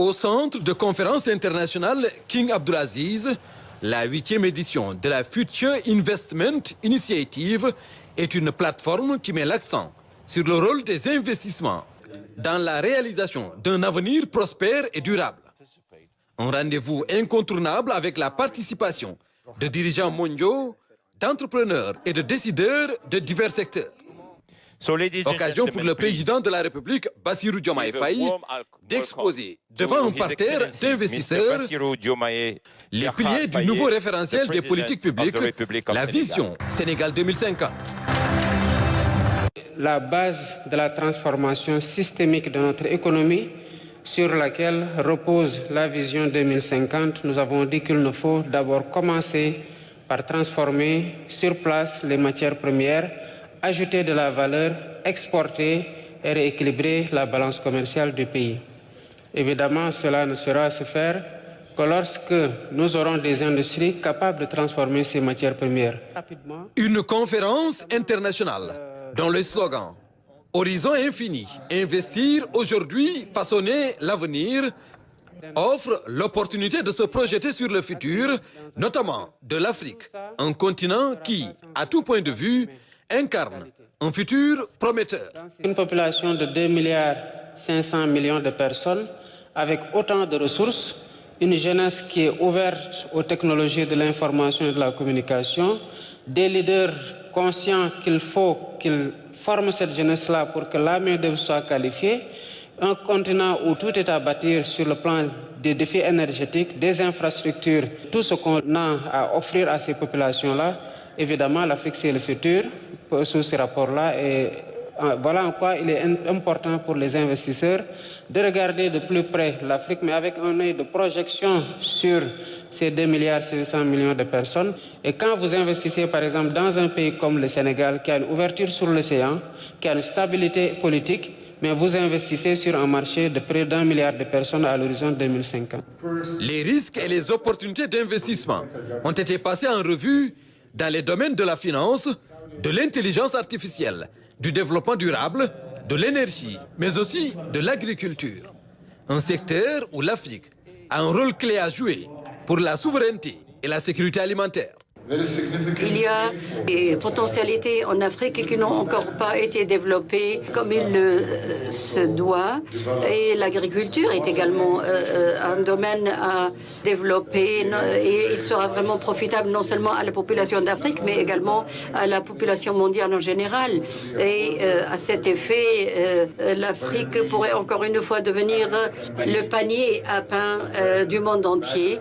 Au centre de conférence internationale King Abdulaziz, la 8e édition de la Future Investment Initiative est une plateforme qui met l'accent sur le rôle des investissements dans la réalisation d'un avenir prospère et durable. Un rendez-vous incontournable avec la participation de dirigeants mondiaux, d'entrepreneurs et de décideurs de divers secteurs. Occasion pour le président de la République, Bassirou Diomaye Faye, d'exposer devant un parterre d'investisseurs les piliers du nouveau référentiel des politiques publiques, la vision Sénégal 2050. La base de la transformation systémique de notre économie sur laquelle repose la vision 2050, nous avons dit qu'il nous faut d'abord commencer par transformer sur place les matières premières, ajouter de la valeur, exporter et rééquilibrer la balance commerciale du pays. Évidemment, cela ne sera à se faire que lorsque nous aurons des industries capables de transformer ces matières premières. Une conférence internationale dont le slogan « Horizon infini, investir aujourd'hui, façonner l'avenir » offre l'opportunité de se projeter sur le futur, notamment de l'Afrique, un continent qui, à tout point de vue, incarne un futur prometteur. Une population de 2,5 milliards de personnes avec autant de ressources, une jeunesse qui est ouverte aux technologies de l'information et de la communication, des leaders conscients qu'il faut qu'ils forment cette jeunesse-là pour que la main-d'œuvre soit qualifiée, un continent où tout est à bâtir sur le plan des défis énergétiques, des infrastructures, tout ce qu'on a à offrir à ces populations-là. Évidemment, l'Afrique, c'est le futur sous ces rapports-là. Et voilà en quoi il est important pour les investisseurs de regarder de plus près l'Afrique, mais avec un œil de projection sur ces 2,5 milliards de personnes. Et quand vous investissez, par exemple, dans un pays comme le Sénégal, qui a une ouverture sur l'océan, qui a une stabilité politique, mais vous investissez sur un marché de près d'1 milliard de personnes à l'horizon 2050. Les risques et les opportunités d'investissement ont été passés en revue dans les domaines de la finance, de l'intelligence artificielle, du développement durable, de l'énergie, mais aussi de l'agriculture. Un secteur où l'Afrique a un rôle clé à jouer pour la souveraineté et la sécurité alimentaire. Il y a des potentialités en Afrique qui n'ont encore pas été développées comme il se doit. Et l'agriculture est également un domaine à développer. Et il sera vraiment profitable non seulement à la population d'Afrique, mais également à la population mondiale en général. Et à cet effet, l'Afrique pourrait encore une fois devenir le panier à pain du monde entier.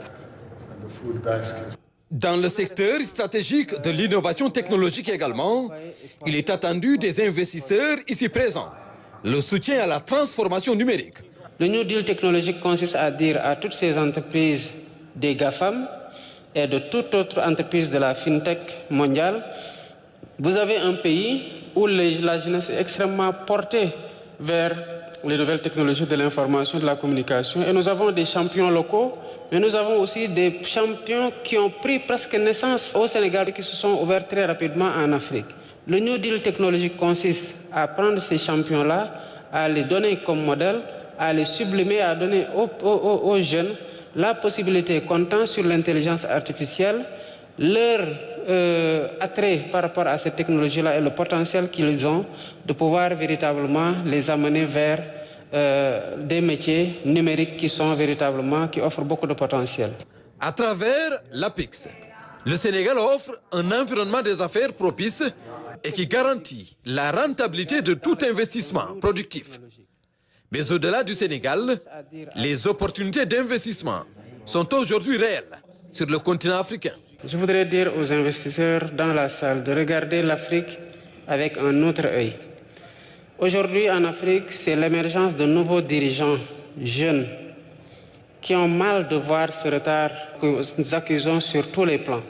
Dans le secteur stratégique de l'innovation technologique également, il est attendu des investisseurs ici présents le soutien à la transformation numérique. Le New Deal technologique consiste à dire à toutes ces entreprises des GAFAM et de toute autre entreprise de la FinTech mondiale, vous avez un pays où la jeunesse est extrêmement portée vers les nouvelles technologies de l'information et de la communication. Et nous avons des champions locaux, mais nous avons aussi des champions qui ont pris presque naissance au Sénégal et qui se sont ouverts très rapidement en Afrique. Le New Deal technologique consiste à prendre ces champions-là, à les donner comme modèle, à les sublimer, à donner aux jeunes la possibilité, comptant sur l'intelligence artificielle, leur attrait par rapport à cette technologie-là et le potentiel qu'ils ont de pouvoir véritablement les amener vers des métiers numériques qui offrent beaucoup de potentiel. À travers l'APIX, le Sénégal offre un environnement des affaires propice et qui garantit la rentabilité de tout investissement productif. Mais au-delà du Sénégal, les opportunités d'investissement sont aujourd'hui réelles sur le continent africain. Je voudrais dire aux investisseurs dans la salle de regarder l'Afrique avec un autre œil. Aujourd'hui, en Afrique, c'est l'émergence de nouveaux dirigeants jeunes qui ont mal de voir ce retard que nous accusons sur tous les plans,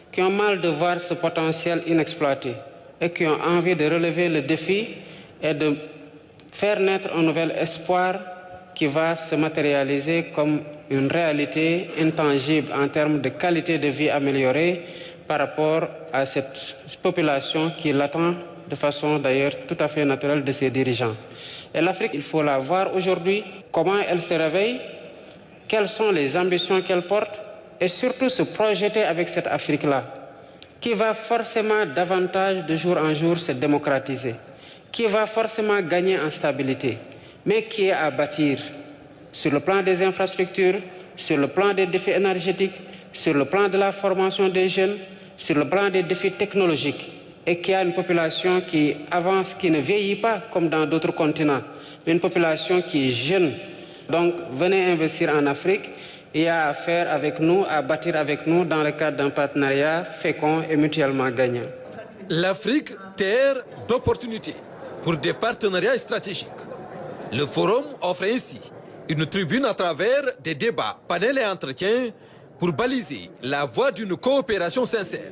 qui ont mal de voir ce potentiel inexploité et qui ont envie de relever le défi et de faire naître un nouvel espoir qui va se matérialiser comme une réalité intangible en termes de qualité de vie améliorée par rapport à cette population qui l'attend de façon d'ailleurs tout à fait naturelle de ses dirigeants. Et l'Afrique, il faut la voir aujourd'hui, comment elle se réveille quelles sont les ambitions qu'elle porte et surtout se projeter avec cette Afrique-là, qui va forcément davantage de jour en jour se démocratiser, qui va forcément gagner en stabilité, mais qui est à bâtir sur le plan des infrastructures, sur le plan des défis énergétiques, sur le plan de la formation des jeunes, sur le plan des défis technologiques, et qui a une population qui avance, qui ne vieillit pas comme dans d'autres continents, mais une population qui est jeune. Donc venez investir en Afrique et à faire avec nous, à bâtir avec nous dans le cadre d'un partenariat fécond et mutuellement gagnant. L'Afrique, terre d'opportunités pour des partenariats stratégiques. Le forum offre ainsi une tribune à travers des débats, panels et entretiens pour baliser la voie d'une coopération sincère.